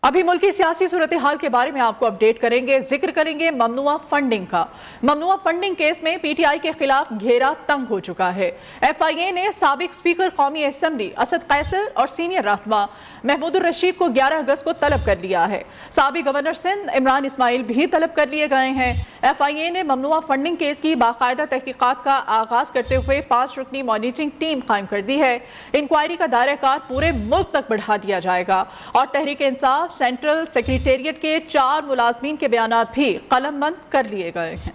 अभी मुल्क की सियासी सूरत हाल के बारे में आपको अपडेट करेंगे। जिक्र करेंगे ममनुआ फंडिंग का। ममनुआ फंडिंग केस में पीटीआई के खिलाफ घेरा तंग हो चुका है। एफआईए ने साबिक स्पीकर कौमी असेंबली असद कैसर और सीनियर रहनुमा महमूदुर रशीद को 11 अगस्त को तलब कर लिया है। साबिक गवर्नर सिंध इमरान इस्माइल भी तलब कर लिए गए हैं। एफआईए ने ममनुआ फंडिंग केस की बाकायदा तहकीकात का आगाज करते हुए 5 रुकनी मॉनिटरिंग टीम कायम कर दी है। इंक्वायरी का दायरा पूरे मुल्क तक बढ़ा दिया जाएगा और तहरीक इंसाफ सेंट्रल सेक्रेटेरिएट के 4 मुलाजमीन के बयानात भी कलमबंद कर लिए गए हैं।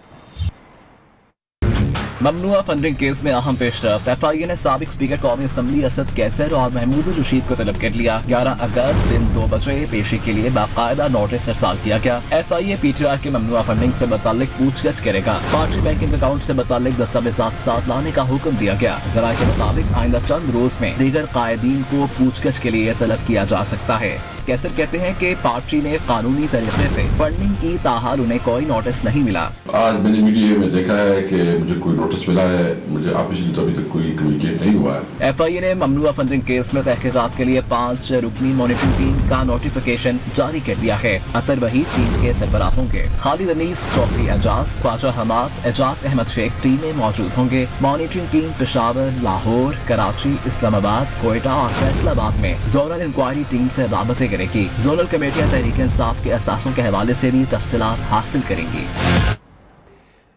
ममनुआ फंडिंग केस में अहम पेशरफ्त। एफआईए ने साबिक स्पीकर कौमी असेंबली असद कैसर और महमूदुर रशीद को तलब कर लिया। 11 अगस्त दिन 2 बजे पेशी के लिए बाकायदा नोटिस अरसाल किया गया। एफआईए पीटीआई के ममनुआ फंडिंग से मुताल्लिक पूछगछ करेगा। पार्टी बैंकिंग अकाउंट से मुताल्लिक दस्तावेजात साथ लाने का हुक्म दिया गया। जराये के मुताबिक आइंदा चंद रोज में दीगर कायदीन को पूछगछ के लिए तलब किया जा सकता है। कैसर कहते हैं कि पार्टी ने कानूनी तरीके से फंडिंग की, ताहाल उन्हें कोई नोटिस नहीं मिला। आज मैंने मीडिया में देखा है कि मुझे कोई नोटिस मिला है, मुझे ऑफिशियली तो अभी तक कोई कम्युनिकेट नहीं हुआ है। एफआईए ने ममनुआ फंडिंग केस में तहकीकात के लिए 5 रुकनी मॉनिटरिंग टीम का नोटिफिकेशन जारी कर दिया है। अतर वही टीम के सरबराह होंगे। खालिद अनीस, चौधरी एजाज, ख्वाजा हमाद, एजाज अहमद शेख टीमें मौजूद होंगे। मॉनिटरिंग टीम पेशावर, लाहौर, कराची, इस्लामाबाद, कोयटा और फैसलाबाद में जोनल इंक्वायरी टीम से राबते करेगी। जोनल कमेटियां तहरीक इंसाफ के असासों के हवाले से भी तफसीलात हासिल करेंगी।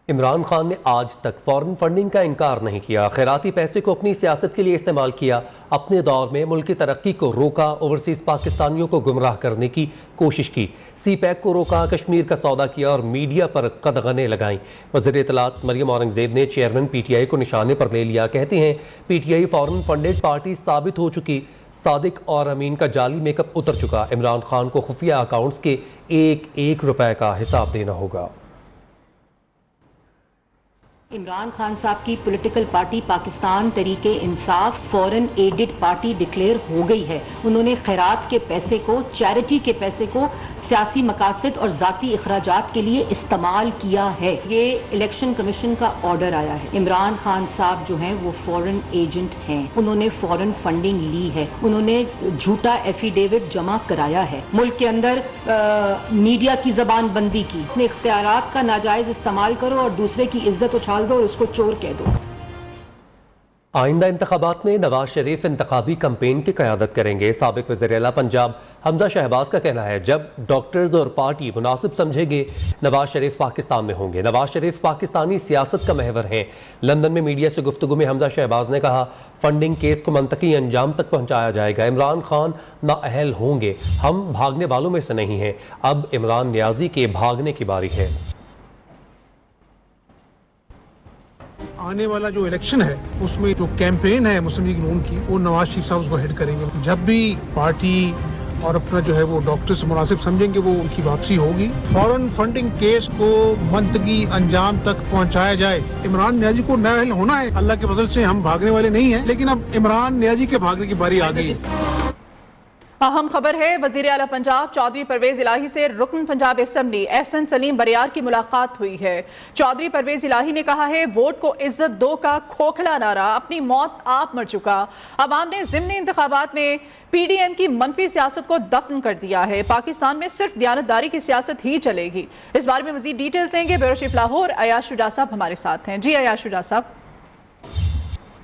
इमरान खान ने आज तक फॉरेन फंडिंग का इनकार नहीं किया। खैराती पैसे को अपनी सियासत के लिए इस्तेमाल किया। अपने दौर में मुल्क की तरक्की को रोका, ओवरसीज़ पाकिस्तानियों को गुमराह करने की कोशिश की, सी पैक को रोका, कश्मीर का सौदा किया और मीडिया पर कदगने लगाईं। वज़ीर इत्तलात मरियम औरंगज़ेब ने चेयरमैन पीटीआई को निशाने पर ले लिया। कहती हैं पीटीआई फॉरेन फंडेड पार्टी साबित हो चुकी। सादिक और अमीन का जाली मेकअप उतर चुका। इमरान खान को खुफिया अकाउंट्स के एक रुपए का हिसाब देना होगा। इमरान खान साहब की पॉलिटिकल पार्टी पाकिस्तान तरीके इंसाफ फॉरेन एडेड पार्टी डिक्लेयर हो गई है। उन्होंने खैरात के पैसे को, चैरिटी के पैसे को सियासी मकासद और ज़ाती अखराजात के लिए इस्तेमाल किया है। ये इलेक्शन कमीशन का ऑर्डर आया है। इमरान खान साहब जो हैं वो फॉरेन एजेंट हैं। उन्होंने फॉरेन फंडिंग ली है। उन्होंने झूठा एफिडेविट जमा कराया है। मुल्क के अंदर मीडिया की ज़बान बंदी की। अपने इख्तियारात का नाजायज़ इस्तेमाल करो और दूसरे की इज्जत उछाल दो और उसको चोर कह दो। आइंदा इंतखाबात में नवाज शरीफ इंतखाबी कैंपेन की क़यादत करेंगे। साबिक वज़ीर आला पंजाब हमजा शहबाज का कहना है जब डॉक्टर्स और पार्टी मुनासिब समझेंगे नवाज शरीफ पाकिस्तान में होंगे। नवाज शरीफ पाकिस्तानी सियासत का महवर हैं। लंदन में मीडिया से गुफ्तगू में हमजा शहबाज ने कहा फंडिंग केस को मंतकी अंजाम तक पहुँचाया जाएगा। इमरान खान नाअहल होंगे, हम भागने वालों में से नहीं हैं। अब इमरान नियाजी के भागने की बारी है। आने वाला जो इलेक्शन है उसमें जो कैंपेन है मुस्लिम लीग नून की वो नवाज शरीफ साहब उसको हेड करेंगे। जब भी पार्टी और अपना जो है वो डॉक्टर से मुनासिब समझेंगे वो उनकी वापसी होगी। फॉरेन फंडिंग केस को मंतकी अंजाम तक पहुंचाया जाए। इमरान नियाजी को नाअहल होना है। अल्लाह के फजल से हम भागने वाले नहीं हैं, लेकिन अब इमरान नियाजी के भागने की बारी आ गई है। अहम खबर है, वज़ीर आला पंजाब चौधरी परवेज इलाही से रुकन पंजाब असेंबली एहसन सलीम बरियार की मुलाकात हुई है। चौधरी परवेज इलाही ने कहा है वोट को इज्जत दो का खोखला नारा अपनी मौत आप मर चुका। अवाम ने ज़िमनी इंतखाबात में पीडीएम की मनफी सियासत को दफन कर दिया है। पाकिस्तान में सिर्फ दियानतदारी की सियासत ही चलेगी। इस बारे में मज़ीद डिटेल देंगे ब्यूरो चीफ लाहौर अयाश शुजा साहब हमारे साथ हैं। जी अयाश शुजा साहब।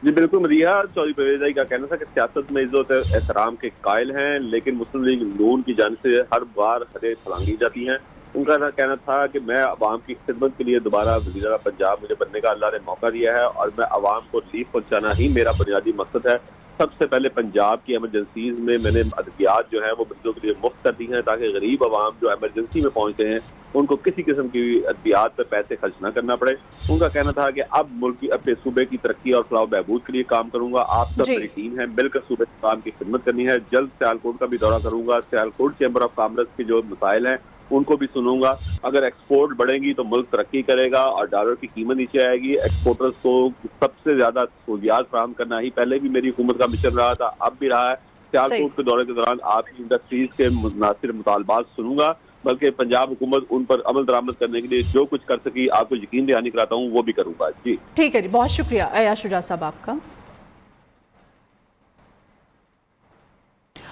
जी बिल्कुल मदिया, चौधरी परवेज इलाही का कहना था कि सियासत में इज्जत एहतराम के कायल हैं, लेकिन मुस्लिम लीग नून की जानिब से हर बार हदें फलांगी जाती हैं। उनका कहना था कि मैं अवाम की खिदमत के लिए दोबारा वज़ीर आला पंजाब मुझे बनने का अल्लाह ने मौका दिया है और मैं अवाम को रिलीफ पहुँचाना ही मेरा बुनियादी मकसद है। सबसे पहले पंजाब की एमरजेंसीज में मैंने अद्वियात जो है वो मरीजों के लिए मुफ्त कर दी हैं ताकि गरीब आवाम जो एमरजेंसी में पहुंचते हैं उनको किसी किस्म की अद्वियात पर पैसे खर्च ना करना पड़े। उनका कहना था कि अब मुल्क की अपने सूबे की तरक्की और फलाह बहबूद के लिए काम करूंगा। आप सब मेरी टीम है, मिलकर सूबे के काम की खिदमत करनी है। जल्द सियालकोट का भी दौरा करूंगा। सियालकोट चैम्बर ऑफ कॉमर्स के जो मसाइल हैं उनको भी सुनूंगा। अगर एक्सपोर्ट बढ़ेंगी तो मुल्क तरक्की करेगा और डॉलर की कीमत नीचे आएगी। एक्सपोर्टर्स को सबसे ज्यादा सहूलियात फराहम करना ही पहले भी मेरी हुकूमत का मिशन रहा था, अब भी रहा है। सियालकोट के दौरे के दौरान आपकी इंडस्ट्रीज के मुनासिब मुतालबात सुनूंगा, बल्कि पंजाब हुकूमत उन पर अमल दरामद करने के लिए जो कुछ कर सकी आपको यकीन दहानी कराता हूँ वो भी करूंगा। जी ठीक है जी, बहुत शुक्रिया अयाश शुजा साहब आपका।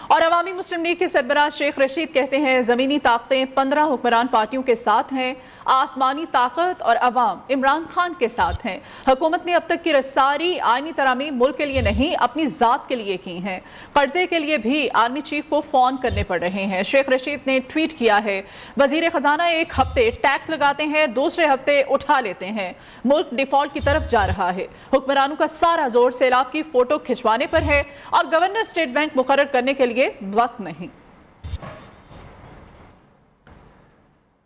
اور عوامی مسلم لیگ کے سربراہ شیخ رشید کہتے ہیں زمینی طاقتیں 15 حکمران پارٹیوں کے ساتھ ہیں، آسمانی طاقت اور عوام عمران خان کے ساتھ ہیں۔ حکومت نے اب تک کی ساری آئینی ترامیم ملک کے لیے نہیں اپنی ذات کے لیے کی ہیں۔ قرضے کے لیے بھی آرمی چیف کو فون کرنے پڑ رہے ہیں۔ شیخ رشید نے ٹویٹ کیا ہے، وزیر خزانہ ایک ہفتے ٹیکس لگاتے ہیں، دوسرے ہفتے اٹھا لیتے ہیں، ملک ڈیفالٹ کی طرف جا رہا ہے۔ حکمرانوں کا سارا زور سیلاب کی فوٹو کھنچوانے پر ہے اور گورنر اسٹیٹ بینک مقرر کرنے کے لیے وقت نہیں۔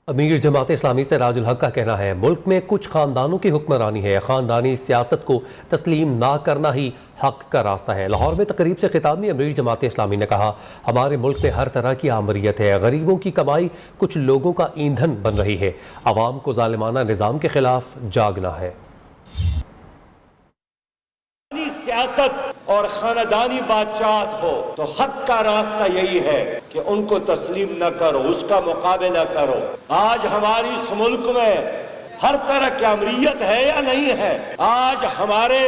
امیر جماعت اسلامی سے راج الحق کا کہنا ہے ملک میں کچھ خاندانوں کی حکمرانی ہے، خاندانی سیاست کو تسلیم نہ کرنا ہی حق کا راستہ ہے۔ لاہور میں تقریب سے خطاب میں امیر جماعت اسلامی نے کہا ہمارے ملک میں ہر طرح کی آمریت ہے، غریبوں کی کمائی کچھ لوگوں کا ایندھن بن رہی ہے، عوام کو ظالمانہ نظام کے خلاف جاگنا ہے۔ سیاست اور خاندانی بادشاہت ہو تو حق کا راستہ یہی ہے کہ ان کو تسلیم نہ کرو، اس کا مقابلہ کرو۔ آج ہماری اس ملک میں ہر طرح کی امریت ہے یا نہیں ہے؟ آج ہمارے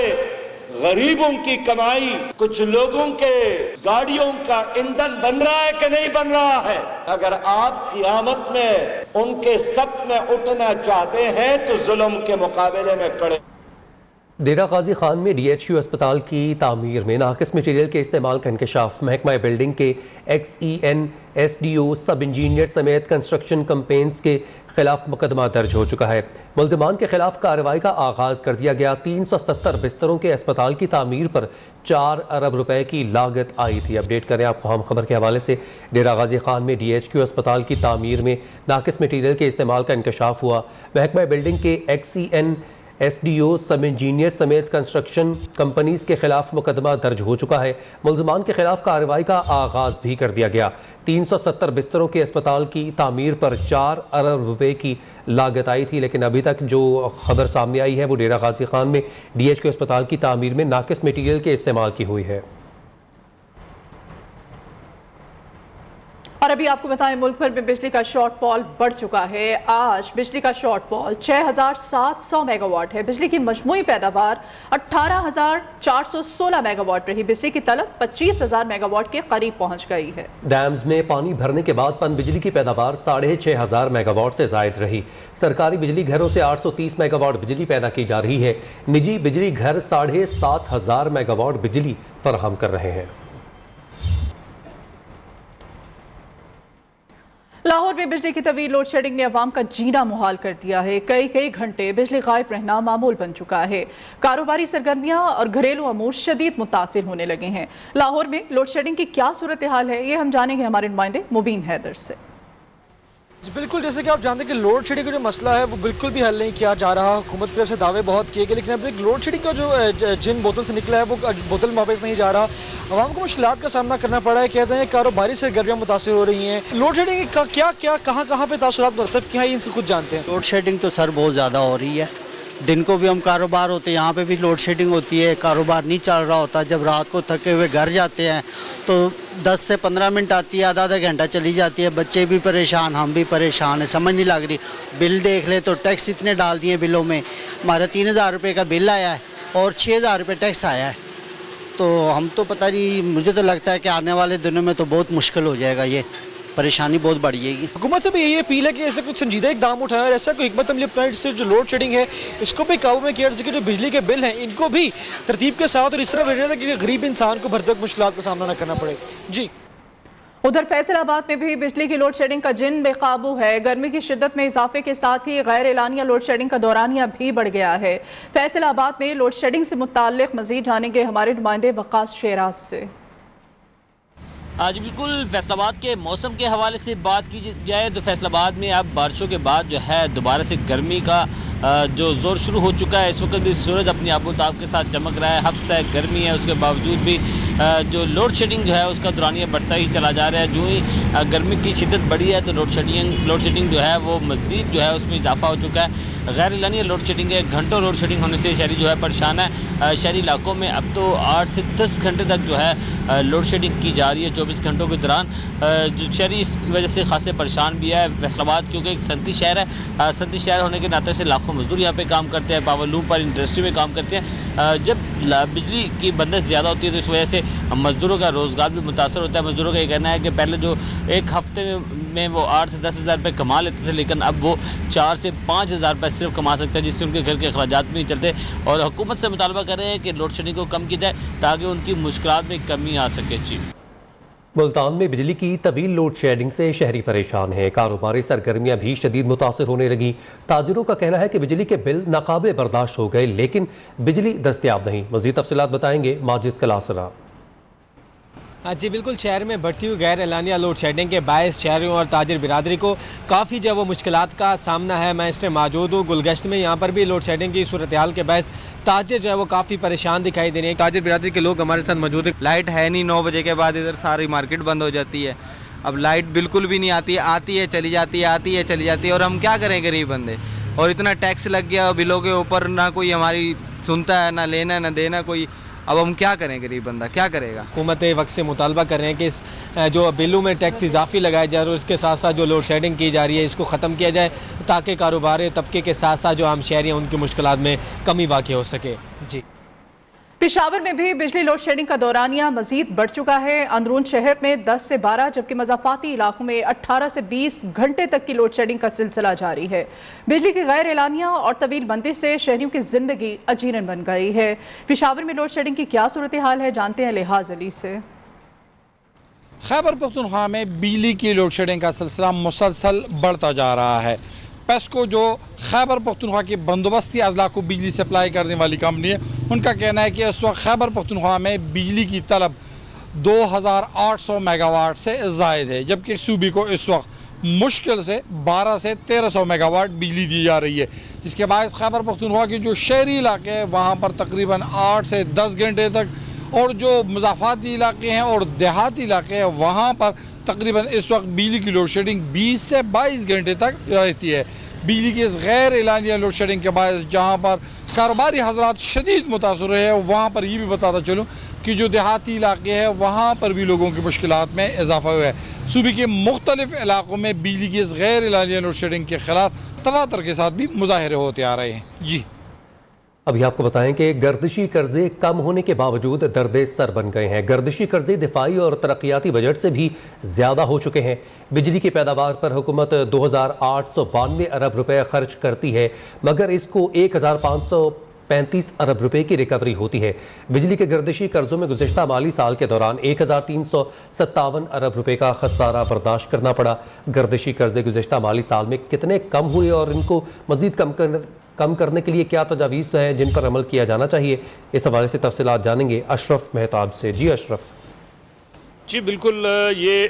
غریبوں کی کمائی کچھ لوگوں کے گاڑیوں کا ایندھن بن رہا ہے کہ نہیں بن رہا ہے؟ اگر آپ قیامت میں ان کے صف میں اٹھنا چاہتے ہیں تو ظلم کے مقابلے میں کھڑے۔ ڈیرہ غازی خان میں ڈی ایچ کیو اسپتال کی تعمیر میں ناقص مٹیریل کے استعمال کا انکشاف، محکمہ بلڈنگ کے ایکس ای این ایس ڈی او سب انجینئر سمیت کنسٹرکشن کمپنیز کے خلاف مقدمہ درج ہو چکا ہے۔ ملزمان کے خلاف کارروائی کا آغاز کر دیا گیا۔ 370 بستروں کے اسپتال کی تعمیر پر 4 ارب روپے کی لاگت آئی تھی۔ اپڈیٹ کریں آپ کو ہم خبر کے حوالے سے، ڈیرہ غازی خان میں ڈی ایچ کیو اسپتال کی تعمیر میں ناقص مٹیریل کے استعمال کا انکشاف ہوا۔ محکمہ بلڈنگ کے ایکس ای این ایس ڈی او سب انجینئر سمیت کنسٹرکشن کمپنیز کے خلاف مقدمہ درج ہو چکا ہے۔ ملزمان کے خلاف کارروائی کا آغاز بھی کر دیا گیا۔ 370 بستروں کے اسپتال کی تعمیر پر 4 ارب روپے کی لاگت آئی تھی، لیکن ابھی تک جو خبر سامنے آئی ہے وہ ڈیرہ غازی خان میں ڈی ایچ کیو اسپتال کی تعمیر میں ناقص مٹیریل کے استعمال کی ہوئی ہے۔ اور ابھی آپ کو بتائیں ملک بھر میں بجلی کا شارٹ فال بڑھ چکا ہے۔ آج بجلی کا شارٹ فال 6700 میگا واٹ ہے۔ بجلی کی مجموعی پیداوار 18416 میگا واٹ رہی۔ بجلی کی طلب 25000 میگا واٹ کے قریب پہنچ گئی ہے۔ ڈیمز میں پانی بھرنے کے بعد پن بجلی کی پیداوار 6500 میگا واٹ سے زائد رہی۔ سرکاری بجلی گھروں سے 830 میگا واٹ بجلی پیدا کی جا رہی ہے۔ نجی بجلی گھر 7500 میگا واٹ بجلی فراہم کر رہے ہیں۔ لاہور میں بجلی کی طویل لوڈ شیڈنگ نے عوام کا جینا محال کر دیا ہے۔ کئی گھنٹے بجلی غائب رہنا معمول بن چکا ہے۔ کاروباری سرگرمیاں اور گھریلو امور شدید متاثر ہونے لگے ہیں۔ لاہور میں لوڈ شیڈنگ کی کیا صورتحال ہے، یہ ہم جانیں گے ہمارے نمائندے مبین حیدر سے۔ بالکل، جیسے کہ آپ جانتے ہیں کہ لوڈ شیڈنگ کا جو مسئلہ ہے وہ بالکل بھی حل نہیں کیا جا رہا۔ حکومت کی طرف سے دعوے بہت کیے گئے، لیکن اب تک لوڈ شیڈنگ کا جو جن بوتل سے نکلا ہے وہ بوتل میں واپس نہیں جا رہا۔ عوام کو مشکلات کا سامنا کرنا پڑا ہے۔ کہتے ہیں کاروباری سرگرمیاں متاثر ہو رہی ہیں۔ لوڈ شیڈنگ کا کیا کہاں پہ تاثرات مرتب کیا ہیں، ان سے خود جانتے ہیں۔ لوڈ شیڈنگ تو سر بہت زیادہ ہو رہی ہے۔ دن کو بھی ہم کاروبار ہوتے ہیں، یہاں پہ بھی لوڈ شیڈنگ ہوتی ہے، کاروبار نہیں چل رہا ہوتا۔ جب رات کو تھکے ہوئے گھر جاتے ہیں تو 10 سے 15 منٹ آتی ہے، آدھا گھنٹہ چلی جاتی ہے۔ بچے بھی پریشان، ہم بھی پریشان ہیں، سمجھ نہیں لگ رہی۔ بل دیکھ لے تو ٹیکس اتنے ڈال دیے بلوں میں۔ ہمارا 3000 روپے کا بل آیا ہے اور 6000 روپے ٹیکس آیا ہے۔ تو ہم تو پتہ نہیں، مجھے تو لگتا ہے کہ آنے والے دنوں میں تو بہت مشکل ہو جائے گا، یہ پریشانی بہت بڑھ جائے گی۔ حکومت سے بھی یہی اپیل ہے کہ ایسے کچھ سنجیدہ اقدام اٹھائے اور ایسا کوئی حکمت عملی اپنائے سے جو لوڈ شیڈنگ ہے اس کو بھی قابو میں کیا جائے، کہ جو بجلی کے بل ہیں ان کو بھی ترتیب کے ساتھ اور اس طرح بھیجا جائے کہ غریب انسان کو بھرتک مشکلات کا سامنا نہ کرنا پڑے۔ جی ادھر فیصل آباد میں بھی بجلی کی لوڈ شیڈنگ کا جن بے قابو ہے۔ گرمی کی شدت میں اضافے کے ساتھ ہی غیر اعلانیہ لوڈ شیڈنگ کا دورانیہ بھی بڑھ گیا ہے۔ فیصل آباد میں لوڈ شیڈنگ سے متعلق مزید جانیں گے ہمارے نمائندے وقاص شیراز سے۔ آج بالکل فیصل آباد کے موسم کے حوالے سے بات کی جائے تو فیصل آباد میں اب بارشوں کے بعد جو ہے دوبارہ سے گرمی کا جو زور شروع ہو چکا ہے۔ اس وقت بھی سورج اپنی آب و تاب کے ساتھ چمک رہا ہے، حبس ہے، گرمی ہے، اس کے باوجود بھی جو لوڈ شیڈنگ جو ہے اس کا دورانیہ بڑھتا ہی چلا جا رہا ہے۔ جو ہی گرمی کی شدت بڑھی ہے تو لوڈ شیڈنگ جو ہے وہ مزید جو ہے اس میں اضافہ ہو چکا ہے۔ غیر اعلانیہ لوڈ شیڈنگ ہے، گھنٹوں لوڈ شیڈنگ ہونے سے شہری جو ہے پریشان ہے۔ شہری علاقوں میں اب تو 8 سے 10 گھنٹے تک جو ہے لوڈ شیڈنگ کی جا رہی ہے 24 گھنٹوں کے دوران۔ جو شہری اس وجہ سے خاصے پریشان بھی ہے۔ فیصل آباد کیونکہ ایک صنعتی شہر ہے، صنعتی شہر ہونے کے ناطے سے لاکھوں مزدور یہاں پہ کام کرتے ہیں، پاور لوم پر انڈسٹری میں کام کرتے ہیں۔ جب बिजली की बंदिश ज़्यादा होती है तो इस वजह से मज़दूरों का रोज़गार भी मुतासर होता है। मज़दूरों का ये कहना है कि पहले जो एक हफ़्ते में वो 8 से 10 हज़ार रुपये कमा लेते थे, लेकिन अब वो 4 से 5 हज़ार रुपये सिर्फ कमा सकते हैं, जिससे उनके घर के अखराजात भी नहीं चलते। और हुकूमत से मुतालबा कर रहे हैं कि लोड शेडिंग को कम की जाए ताकि उनकी मुश्किलात में कमी आ सके। जी, मुल्तान में बिजली की तवील लोड शेडिंग से शहरी परेशान हैं। कारोबारी सरगर्मियां भी शदीद मुतासर होने लगी। ताजिरों का कहना है कि बिजली के बिल नाकाबिल बर्दाश्त हो गए, लेकिन बिजली दस्तयाब नहीं। मज़ीद तफसीलात बताएंगे माजिद कलासरा। जी बिल्कुल, शहर में बढ़ती हुई गैर एलानिया लोड शेडिंग के बायस शहरियों और ताजिर बिरादरी को काफ़ी जो है वो मुश्किलात का सामना है। मैं इसमें मौजूद हूँ गुलगश्त में, यहाँ पर भी लोड शेडिंग की सूरत हाल के बायस ताजिर जो है वो काफ़ी परेशान दिखाई दे रहे हैं। ताजिर बिरादरी के लोग हमारे साथ मौजूद है। लाइट है नहीं, 9 बजे के बाद इधर सारी मार्केट बंद हो जाती है। अब लाइट बिल्कुल भी नहीं आती है चली जाती है, आती है चली जाती है। और हम क्या करें गरीब बंदे, और इतना टैक्स लग गया बिलों के ऊपर, ना कोई हमारी सुनता है, ना लेना ना देना कोई। अब हम क्या करें, गरीब बंदा क्या करेगा। हुकूमत वक्त से मुतालबा कर रहे हैं कि इस जो बिलों में टैक्स इजाफी लगाया जाए और इसके साथ साथ जो लोड शेडिंग की जा रही है इसको ख़त्म किया जाए, ताकि कारोबारी तबके के साथ साथ जो आम शहरी हैं उनकी मुश्किलात में कमी वाक़ई हो सके। जी, पेशावर में भी बिजली लोड शेडिंग का दौरानिया मजीद बढ़ चुका है। अंदरून शहर में 10 से 12 जबकि मज़ाफ़ाती इलाकों में 18 से 20 घंटे तक की लोड शेडिंग का सिलसिला जारी है। बिजली की गैर एलानिया और तवील बंदिश से शहरियों की जिंदगी अजीरन बन गई है। पेशावर में लोड शेडिंग की क्या सूरत हाल है, जानते हैं लिहाज अली से। खैबर पख्तूनख्वा में बिजली की लोड शेडिंग का सिलसिला मुसलसल बढ़ता जा रहा है। पेस्को जो खैबर पख्तूनख्वा के बंदोबस्ती अजला को बिजली सप्लाई करने वाली कंपनी है, उनका कहना है कि इस वक्त खैबर पख्तूनख्वा में बिजली की तलब 2800 मेगावाट से ज़ायद है, जबकि सूबे को इस वक्त मुश्किल से 12 से 1300 मेगावाट बिजली दी जा रही है, जिसके बायस खैबर पख्तूनख्वा के जो शहरी इलाके हैं वहाँ पर तकरीबन 8 से 10 घंटे तक, और जो मज़ाफ़ाती इलाके हैं और देहाती इलाके हैं वहाँ पर तकरीबन इस वक्त बिजली की लोड शेडिंग 20 से 22 घंटे तक रहती है। बिजली की इस गैर एलानिया लोड शेडिंग के बायस जहाँ पर कारोबारी हजरात शदीद मुतासर है, वहाँ पर ये भी बताता चलूँ कि जो देहाती इलाके हैं वहाँ पर भी लोगों की मुश्किलात में इजाफा हुआ है। सूबे के मुख्तलिफ इलाकों में बिजली की इस गैर एलानिया लोड शेडिंग के खिलाफ तवातर के साथ भी मुजाहरे होते आ रहे हैं। जी, अभी आपको बताएं कि गर्दिशी कर्जे कम होने के बावजूद दर्दे सर बन गए हैं। गर्दिशी कर्जे दिफाई और तरक्याती बजट से भी ज़्यादा हो चुके हैं। बिजली की पैदावार पर हुकूमत 2892 अरब रुपए खर्च करती है, मगर इसको 1535 अरब रुपए की रिकवरी होती है। बिजली के गर्दिशी कर्जों में गुज़िश्ता माली साल के दौरान 1357 अरब रुपए का खसारा बर्दाश्त करना पड़ा। गर्दिशी कर्जे गुज़िश्ता माली साल में कितने कम हुए और इनको मज़ीद कम करने के लिए क्या तजावीज़ हैं जिन पर अमल किया जाना चाहिए, इस हवाले से तफसीलात जानेंगे अशरफ मेहताब से। जी अशरफ। जी बिल्कुल, ये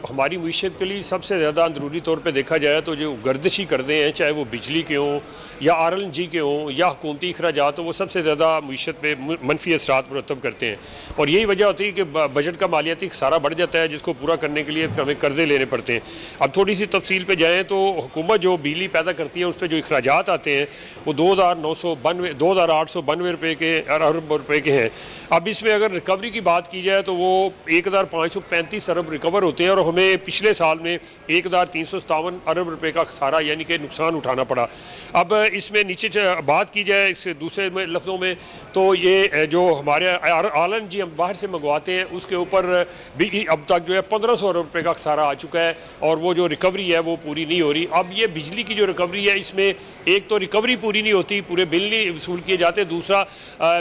हमारी मीशत के लिए सबसे ज़्यादा अंदरूनी तौर पे देखा जाए तो जो गर्दिशी करते हैं, चाहे वो बिजली के हों या RLNG के हों या हुकूमती अखराजात हों, वो सबसे ज़्यादा मीशत पे मनफी असरात मुरतब करते हैं। और यही वजह होती है कि बजट का मालियाती खसारा बढ़ जाता है, जिसको पूरा करने के लिए हमें कर्जे लेने पड़ते हैं। अब थोड़ी सी तफसील पे जाएँ तो हुकूमत जो बिजली पैदा करती है उस पर जो अखराजात आते हैं वो 2892 रुपये के अरब रुपये के हैं। अब इसमें अगर रिकवरी की बात की जाए तो वो 1535 अरब रिकवर होते हैं और हमें पिछले साल में 1357 अरब रुपए का खसारा यानी कि नुकसान उठाना पड़ा। अब इसमें नीचे बात की जाए इस दूसरे लफ्ज़ों में तो ये जो हमारे RLNG हम बाहर से मंगवाते हैं उसके ऊपर भी अब तक जो है 1500 अरब रुपये का खसारा आ चुका है और वो जो रिकवरी है वो पूरी नहीं हो रही। अब ये बिजली की जो रिकवरी है इसमें एक तो रिकवरी पूरी नहीं होती, पूरे बिल नहीं वसूल किए जाते, दूसरा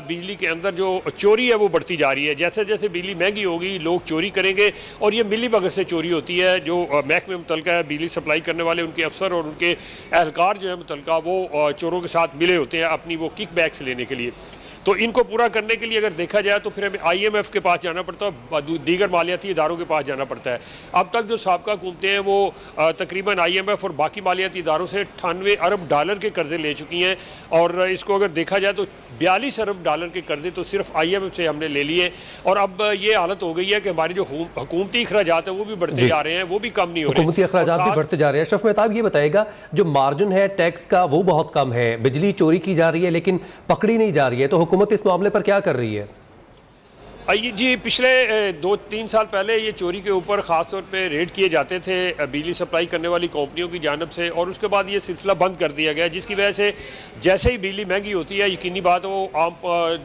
बिजली के अंदर जो चोरी है वो बढ़ती जा रही है। जैसे जैसे बिजली महंगी होगी लोग चोरी करेंगे और ये मिली भगत से चोरी होती है। जो महकमे मुतलका है बिजली सप्लाई करने वाले उनके अफसर और उनके एहलकार जो है मुतलका वो चोरों के साथ मिले होते हैं अपनी वो किक बैक्स लेने के लिए। तो इनको पूरा करने के लिए अगर देखा जाए तो फिर हमें IMF के पास जाना पड़ता है, दीगर मालियाती इदारों के पास जाना पड़ता है। अब तक जो साबका हुकूमतें हैं वो तकरीबन IMF और बाकी मालियाती इदारों से 98 अरब डॉलर के कर्जे ले चुकी हैं और इसको अगर देखा जाए तो 42 अरब डॉलर के कर्जे तो सिर्फ IMF से हमने ले लिए। और अब ये हालत हो गई है कि हमारे जो हुकूमती अखराजात हैं वो भी बढ़ते जा रहे हैं, वो भी कम नहीं हो रहे, हुकूमती अखराजात भी बढ़ते जा रहे हैं। अशरफ मेहताब ये बताएगा, जो मार्जिन है टैक्स का वो बहुत कम है, बिजली चोरी की जा रही है लेकिन पकड़ी नहीं जा रही है, तो हुकूमत इस मामले पर क्या कर रही है? जी पिछले 2-3 साल पहले ये चोरी के ऊपर ख़ास तौर पे रेड किए जाते थे बिजली सप्लाई करने वाली कंपनियों की जानब से, और उसके बाद ये सिलसिला बंद कर दिया गया, जिसकी वजह से जैसे ही बिजली महंगी होती है यकीनी बात वो आम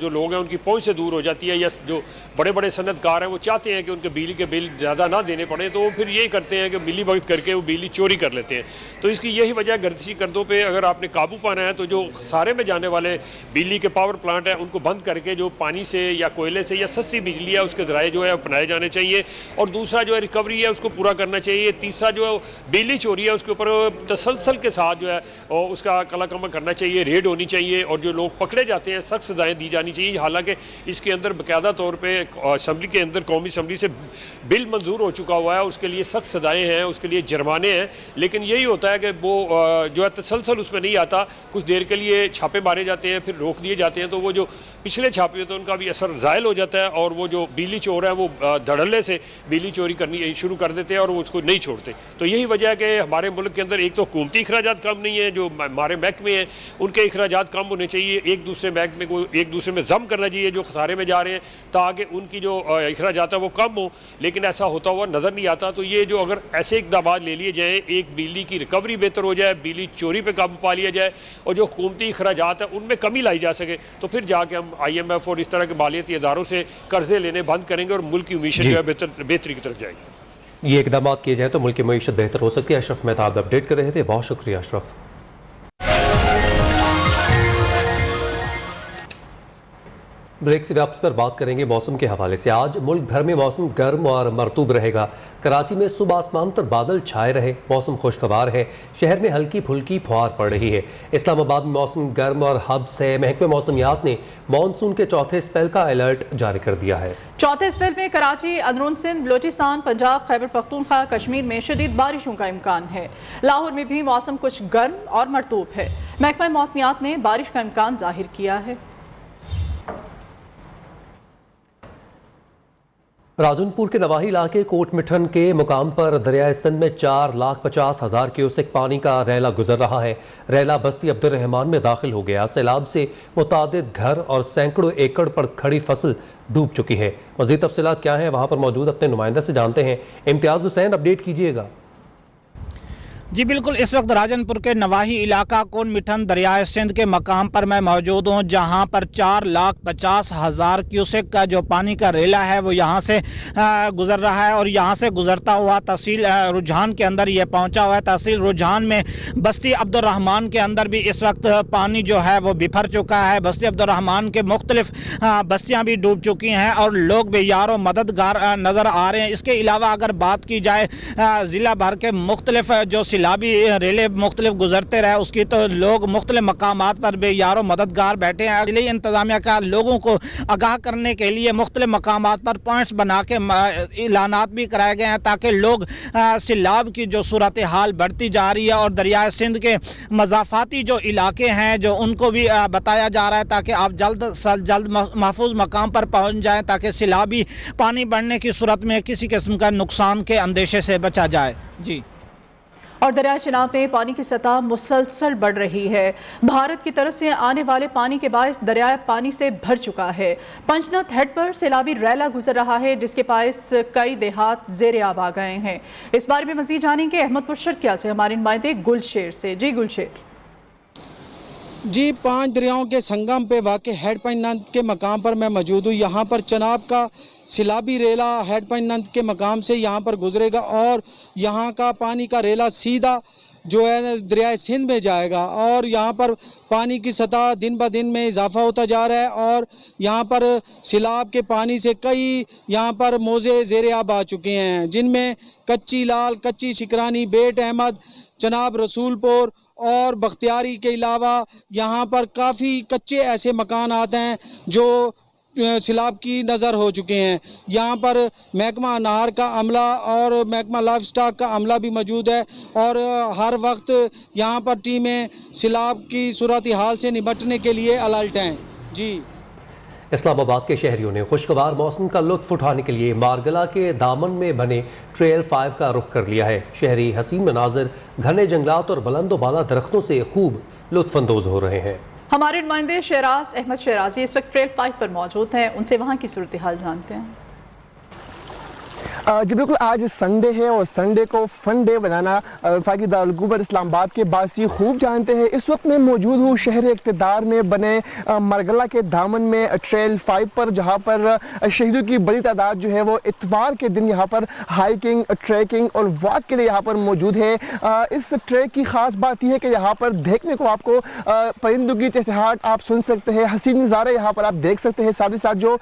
जो लोग हैं उनकी पहुंच से दूर हो जाती है, या जो बड़े बड़े सनतकार हैं वो चाहते हैं कि उनके बिजली के बिल ज़्यादा ना देने पड़े, तो वो फिर यही करते हैं कि मिली भगत करके वो बिजली चोरी कर लेते हैं। तो इसकी यही वजह गर्दिशी कर्दों पर अगर आपने काबू पाना है तो जो खसारे में जाने वाले बिजली के पावर प्लांट हैं उनको बंद करके जो पानी से या कोयले से या सस्ती बिजली है उसके ज़राए जो है अपनाए जाने चाहिए, और दूसरा जो है रिकवरी है उसको पूरा करना चाहिए। तीसरा जो बिजली चोरी है उसके ऊपर तसलसल के साथ जो है उसका कलाकमा करना चाहिए, रेड होनी चाहिए, और जो लोग पकड़े जाते हैं सख्त सजाएँ दी जानी चाहिए। हालांकि इसके अंदर बाकायदा तौर पर असम्बली के अंदर कौमी असम्बली से बिल मंजूर हो चुका हुआ है, उसके लिए सख्त सजाएँ हैं, उसके लिए जुर्माने हैं, लेकिन यही होता है कि वो जो है तसलसल उसमें नहीं आता, कुछ देर के लिए छापे मारे जाते हैं फिर रोक दिए जाते हैं, तो वो जो पिछले छापे होते हैं उनका भी असर ज़ायल हो जाता है, और वो जो बिजली चोर है वो धड़ल्ले से बिजली चोरी करनी शुरू कर देते हैं और वो उसको नहीं छोड़ते। तो यही वजह है कि हमारे मुल्क के अंदर एक तो हुकूमती अखराजात कम नहीं है, जो हमारे महकमे हैं उनके अखराजात कम होने चाहिए, एक दूसरे महकमे को एक दूसरे में जम करना चाहिए जो खसारे में जा रहे हैं, ताकि उनकी जो अखराजात है वो कम हो, लेकिन ऐसा होता हुआ नज़र नहीं आता। तो ये जो अगर ऐसे इक़दाम ले लिए जाएँ, एक बिजली की रिकवरी बेहतर हो जाए, बिजली चोरी पर काबू पा लिया जाए, और जो हुकूमती अखराजात है उनमें कमी लाई जा सके, तो फिर जाके हम IMF और इस तरह के मालियाती इदारों से कर्जे लेने बंद करेंगे और मुल्क की मीशत जो है बेहतरी की तरफ जाएगी। ये इकदाम किए जाए तो मुल्क की मीशत बेहतर हो सकती है। अशरफ मेहताब अपडेट कर रहे थे, बहुत शुक्रिया अशरफ। ब्रेक से वापस पर बात करेंगे मौसम के हवाले से। आज मुल्क भर में मौसम गर्म और मरतूब रहेगा। कराची में सुबह आसमान पर बादल छाए रहे, मौसम खुशगवार है, शहर में हल्की फुल्की फुहार पड़ रही है। इस्लामाबाद में मौसम गर्म और हब्स है। महकमे मौसमियात ने मानसून के चौथे स्पेल का अलर्ट जारी कर दिया है। चौथे स्पेल में कराची, अंदरून सिंध, बलोचिस्तान, पंजाब, खैबर पख्तूनख्वा, कश्मीर में शदीद बारिशों का इम्कान है। लाहौर में भी मौसम कुछ गर्म और मरतूब है। महकमा मौसमियात ने बारिश का इम्कान जाहिर किया है। राजनपुर के नवाही इलाके कोट मिठन के मुकाम पर दरियाए सिंध में 4,50,000 क्यूसेक पानी का रैला गुजर रहा है। रैला बस्ती अब्दुर्रहमान में दाखिल हो गया। सैलाब से मुतादिद घर और सैकड़ों एकड़ पर खड़ी फसल डूब चुकी है। मज़ीद तफसीलात क्या हैं वहाँ पर मौजूद अपने नुमाइंदा से जानते हैं। इम्तियाज़ हुसैन, अपडेट कीजिएगा। जी बिल्कुल, इस वक्त राजनपुर के नवाही इलाका कोट मिठन दरियाए सिंध के मकाम पर मैं मौजूद हूँ, जहाँ पर 4,50,000 क्यूसेक का जो पानी का रेला है वो यहाँ से गुजर रहा है, और यहाँ से गुजरता हुआ तहसील रुझान के अंदर ये पहुँचा हुआ है। तहसील रुझान में बस्ती अब्दुर्रहमान के अंदर भी इस वक्त पानी जो है वो बिफर चुका है। बस्ती अब्दुर्रहमान के मुख्तलिफ बस्तियाँ भी डूब चुकी हैं और लोग बेयारो मददगार नज़र आ रहे हैं। इसके अलावा अगर बात की जाए ज़िला भर के मुख्तलिफ जो सैलाबी रेले मुख्तलिफ गुजरते रहे, उसकी तो लोग मुख्तलिफ मकामात पर बेयारो मददगार बैठे हैं। जिले इंतज़ामिया का लोगों को आगाह करने के लिए मुख्तलिफ मकामात पर पॉइंट्स बना के ऐलानात भी कराए गए हैं, ताकि लोग सैलाब की जो सूरत हाल बढ़ती जा रही है और दरियाए सिंध के मज़ाफ़ाती जो इलाके हैं जो उनको भी बताया जा रहा है, ताकि आप जल्द से जल्द महफूज मकाम पर पहुँच जाएँ, ताकि सैलाबी पानी बढ़ने की सूरत में किसी किस्म का नुकसान के अंदेशे से बचा जाए। जी। और दरिया चिनाब में पानी की सतह मुसलसल बढ़ रही है। भारत की तरफ से आने वाले पानी के बायस दरिया पानी से भर चुका है। पंचनथ हेड पर सैलाबी रैला गुजर रहा है, जिसके बायस कई देहात ज़ेरे आब आ गए हैं। इस बारे में मज़ीद जानेंगे अहमदपुर शर्किया से हमारे नुमाइंदे गुलशेर से। जी गुलशेर। जी, 5 दरियाओं के संगम पे वाक़ हेड पंचनथ के मकाम पर मैं मौजूद हूँ। यहाँ पर चनाब का सैलाबी रेला हेड पंचनथ के मकाम से यहाँ पर गुजरेगा और यहाँ का पानी का रेला सीधा जो है दरियाए सिंध में जाएगा, और यहाँ पर पानी की सतह दिन ब दिन में इजाफा होता जा रहा है और यहाँ पर सैलाब के पानी से कई यहाँ पर मौजे ज़ेरे आब आ चुके हैं, जिनमें कच्ची लाल, कच्ची शिकरानी, बेट अहमद, चनाब रसूलपुर और बख्तियारी के अलावा यहाँ पर काफ़ी कच्चे ऐसे मकानात हैं जो सैलाब की नज़र हो चुके हैं। यहाँ पर महकमा अनार का अमला और महकमा लाइफ स्टॉक का अमला भी मौजूद है और हर वक्त यहाँ पर टीमें सैलाब की सूरत हाल से निपटने के लिए अलर्ट हैं। जी। इस्लामाबाद के शहरियों ने खुशगवार मौसम का लुत्फ उठाने के लिए मारगला के दामन में बने ट्रेल 5 का रुख कर लिया है। शहरी हसीन मनाजिर, घने जंगलात और बुलंदो बाला दरख्तों से खूब लुत्फ अंदोज हो रहे हैं। हमारे नुमाइंदे शहराज अहमद शहराजी इस वक्त ट्रेल 5 पर मौजूद हैं, उनसे वहाँ की सूरत हाल जानते हैं। जी बिल्कुल, आज संडे है और संडे को फन डे बनाना वफाकी दारुल हुकूमत इस्लामाबाद के बासी खूब जानते हैं। इस वक्त मैं मौजूद हूँ शहर इक़्तिदार में बने मरगला के दामन में ट्रेल 5 पर, जहाँ पर शहीदों की बड़ी तादाद जो है वो इतवार के दिन यहाँ पर हाइकिंग, ट्रैकिंग और वॉक के लिए यहाँ पर मौजूद है। इस ट्रैक की ख़ास बात यह है कि यहाँ पर देखने को आपको परिंदों की चहचहाहट आप सुन सकते हैं, हसीन नज़ारे यहाँ पर आप देख सकते हैं, साथ ही साथ जो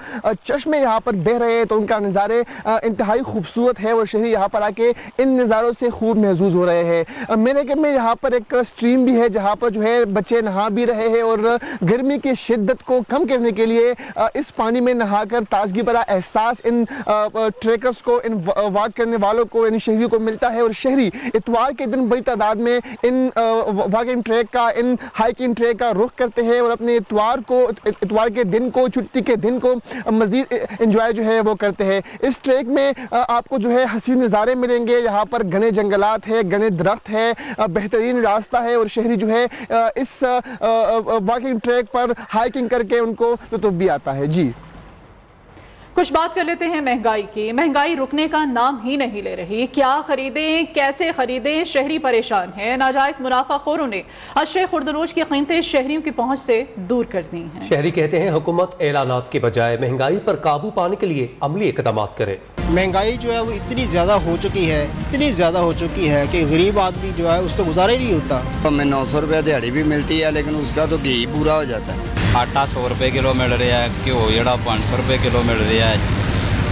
चश्मे यहाँ पर बह रहे हैं तो उनका नज़ारे इंतहाई खूबसूरत है और शहरी यहाँ पर आके इन नज़ारों से खूब महसूस हो रहे हैं। मेरे के में यहाँ पर एक स्ट्रीम भी है जहाँ पर जो है बच्चे नहा भी रहे हैं और गर्मी की शिद्दत को कम करने के लिए इस पानी में नहाकर ताजगी भरा एहसास इन ट्रैकर्स को, इन वॉक करने वालों को, इन शहरियों को मिलता है। और शहरी इतवार के दिन बड़ी तादाद में इन वॉकिंग ट्रैक का, इन हाइकिंग ट्रैक का रुख करते हैं और अपने इतवार के दिन को, छुट्टी के दिन को मज़ीद इंजॉय जो है वो करते हैं। इस ट्रैक में आपको जो है हसीन नज़ारे मिलेंगे, यहाँ पर घने जंगलात है, घने दरख्त है, बेहतरीन रास्ता है और शहरी जो है इस वॉकिंग ट्रैक पर हाइकिंग करके उनको लुत्फ़ भी आता है। जी कुछ बात कर लेते हैं महंगाई की। महंगाई रुकने का नाम ही नहीं ले रही। क्या खरीदें, कैसे खरीदें, शहरी परेशान हैं। नाजायज मुनाफाखोरों ने अशरे खुर्दनोश की कीमतें शहरियों की पहुंच से दूर कर दी हैं। शहरी कहते हैं हुकूमत ऐलानात के बजाय महंगाई पर काबू पाने के लिए अमली इक़दाम करे। महंगाई जो है वो इतनी ज़्यादा हो चुकी है, इतनी ज़्यादा हो चुकी है कि गरीब आदमी जो है उसको गुजारा ही नहीं होता। हमें 900 रुपये दिहाड़ी भी मिलती है लेकिन उसका तो घी पूरा हो जाता है। आटा 100 रुपये किलो मिल रहा है, घ्यो जड़ा 500 रुपये किलो मिल रहा है।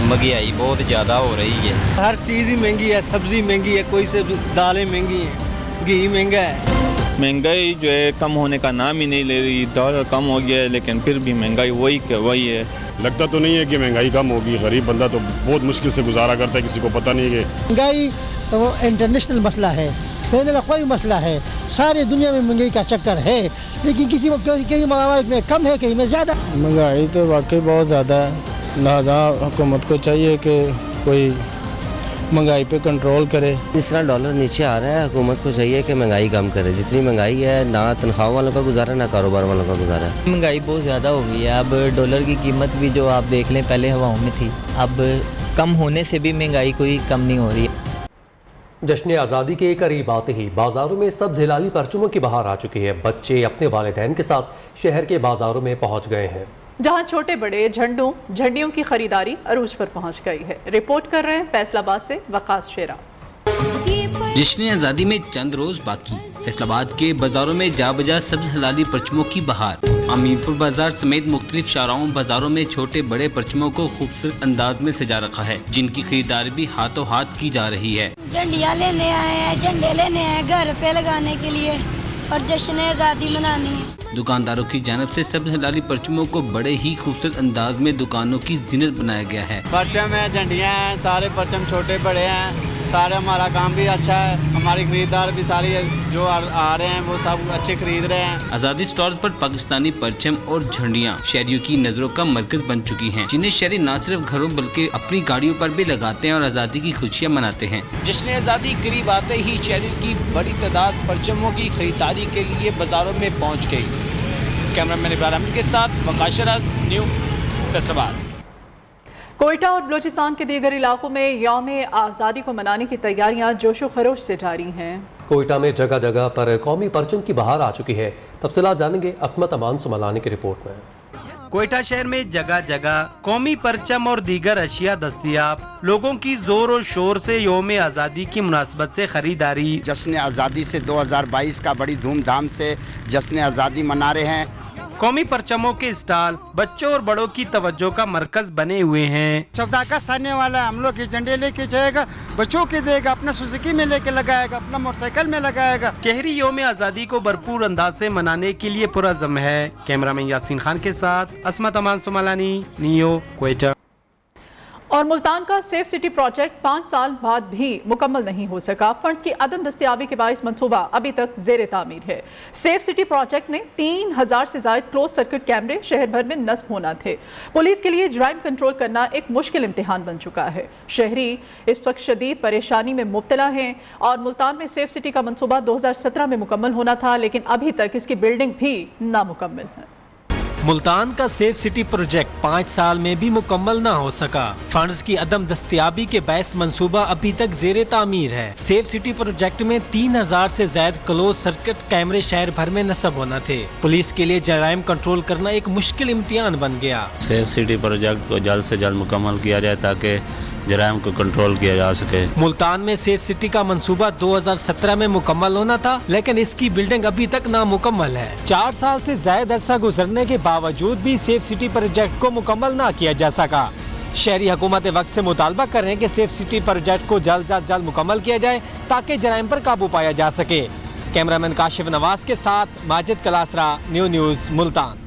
महंगाई बहुत ज़्यादा हो रही है, हर चीज़ ही महंगी है, सब्ज़ी महंगी है, कोई से दालें महंगी हैं, घी महंगा है। महंगाई जो है कम होने का नाम ही नहीं ले रही। डॉलर कम हो गया है लेकिन फिर भी महंगाई वही है। लगता तो नहीं है कि महंगाई कम होगी। गरीब बंदा तो बहुत मुश्किल से गुजारा करता है, किसी को पता नहीं है कि महंगाई तो इंटरनेशनल मसला है, पहले का कोई मसला है। सारी दुनिया में महंगाई का चक्कर है लेकिन किसी मामले में कम है, कहीं में ज़्यादा। महंगाई तो वाकई बहुत ज़्यादा है, लिहाजा हुकूमत को चाहिए कि कोई महंगाई पे कंट्रोल करे। जिस तरह डॉलर नीचे आ रहा है, हुकूमत को चाहिए कि महंगाई कम करे। जितनी महंगाई है, ना तनख्वाह वालों का गुजारा, ना कारोबार वालों का गुजारा। महंगाई बहुत ज़्यादा हो गई है। अब डॉलर की कीमत भी जो आप देख लें पहले हवाओं में थी, अब कम होने से भी महंगाई कोई कम नहीं हो रही है। जश्न आज़ादी के करीब आते ही बाज़ारों में सब्ज़ हिलाली परचमों की बहार आ चुकी है। बच्चे अपने वालिदैन के साथ शहर के बाज़ारों में पहुँच गए हैं, जहां छोटे बड़े झंडियों की खरीदारी अरूज पर पहुंच गई है। रिपोर्ट कर रहे हैं फैसलाबाद से वकास शेरा। जश्न आज़ादी में चंद रोज बाकी, फैसलाबाद के बाजारों में जा बजा सब्ज हलाली परचमों की बहार। अमीरपुर बाजार समेत मुख्तलिफ शाहराओं बाजारों में छोटे बड़े परचमों को खूबसूरत अंदाज में सजा रखा है, जिनकी खरीदारी भी हाथों हाथ की जा रही है। झंडियाँ लेने आए हैं, झंडे लेने आए घर पे लगाने के लिए और जश्न आज़ादी मनानी है। दुकानदारों की जानिब से सब्ज हलाली परचमों को बड़े ही खूबसूरत अंदाज में दुकानों की जीनत बनाया गया है। परचम है, झंडियाँ हैं, सारे परचम छोटे बड़े हैं, सारे हमारा काम भी अच्छा है, हमारी खरीदार भी सारी जो आ रहे हैं वो सब अच्छे खरीद रहे हैं। आज़ादी स्टॉल्स पर पाकिस्तानी परचम और झंडियाँ शहरियों की नजरों का मरकज बन चुकी हैं, जिन्हें शहरी न सिर्फ घरों बल्कि अपनी गाड़ियों पर भी लगाते हैं और आज़ादी की खुशियाँ मनाते हैं। जश्न आज़ादी करीब आते ही शहरियों की बड़ी तादाद परचमों की खरीदारी के लिए बाजारों में पहुँच गयी। कैमरामैन इब्राहिम के साथ वकास शराज, न्यू फैसलाबाद। कोयटा और बलोचिस्तान के दीगर इलाकों में यौम आज़ादी को मनाने की तैयारियां जोशो खरोश से जारी हैं। कोयटा में जगह जगह पर कौमी परचम की बहार आ चुकी है। तफसीलात जानेंगे अस्मत अमान सुमलानी की रिपोर्ट में। कोयटा शहर में जगह जगह कौमी परचम और दीगर अशिया दस्तयाब। लोगों की जोर और शोर से यौम आज़ादी की मुनासबत से खरीदारी। जश्न आज़ादी से 2022 का बड़ी धूमधाम से जश्न आज़ादी मना रहे हैं। कौमी परचमों के स्टॉल बच्चों और बड़ों की तवज्जो का मरकज बने हुए हैं। 14 अगस्त आने वाला, हम लोग के झंडे लेके जाएगा, बच्चों के देगा, अपना सुजुकी में लेके लगाएगा, अपना मोटरसाइकिल में लगाएगा। कहरी यौम आज़ादी को भरपूर अंदाज से मनाने के लिए पुरज़म है। कैमरामैन यासीन खान के साथ अस्मत अमान सुमलानी, नियो, कोयटा। और मुल्तान का सेफ सिटी प्रोजेक्ट 5 साल बाद भी मुकम्मल नहीं हो सका। फंड की अदम दस्तयाबी के बाइस मंसूबा अभी तक जेर तामीर है। सेफ सिटी प्रोजेक्ट में 3000 से ज्यादा क्लोज सर्किट कैमरे शहर भर में नस्ब होना थे। पुलिस के लिए जराइम कंट्रोल करना एक मुश्किल इम्तिहान बन चुका है। शहरी इस वक्त शदीद परेशानी में मुब्तला हैं और मुल्तान में सेफ सिटी का मंसूबा 2017 में मुकम्मल होना था, लेकिन अभी तक इसकी बिल्डिंग भी नामुकम्मल है। मुल्तान का सेफ सिटी प्रोजेक्ट 5 साल में भी मुकम्मल ना हो सका। फंड्स की अदम दस्तयाबी के बायस मंसूबा अभी तक जेर तामीर है। सेफ सिटी प्रोजेक्ट में 3000 से ज्यादा क्लोज सर्किट कैमरे शहर भर में नस्ब होना थे। पुलिस के लिए जराइम कंट्रोल करना एक मुश्किल इम्तिहान बन गया। सेफ सिटी प्रोजेक्ट को जल्द से जल्द मुकम्मल किया जाए ताकि जराइम को कंट्रोल किया जा सके। मुल्तान में सेफ सिटी का मंसूबा 2017 में मुकम्मल होना था, लेकिन इसकी बिल्डिंग अभी तक नामुकम्मल है। 4 साल से ज्यादा अरसा गुजरने के बावजूद भी सेफ सिटी प्रोजेक्ट को मुकम्मल ना किया जा सका। शहरी हुकूमत वक्त से मुतालबा कर रहे हैं कि सेफ सिटी प्रोजेक्ट को जल्द अज जल्द मुकम्मल किया जाए ताकि जराइम पर काबू पाया जा सके। कैमरामैन काशिफ नवाज के साथ माजिद कलासरा, न्यू न्यूज़ मुल्तान।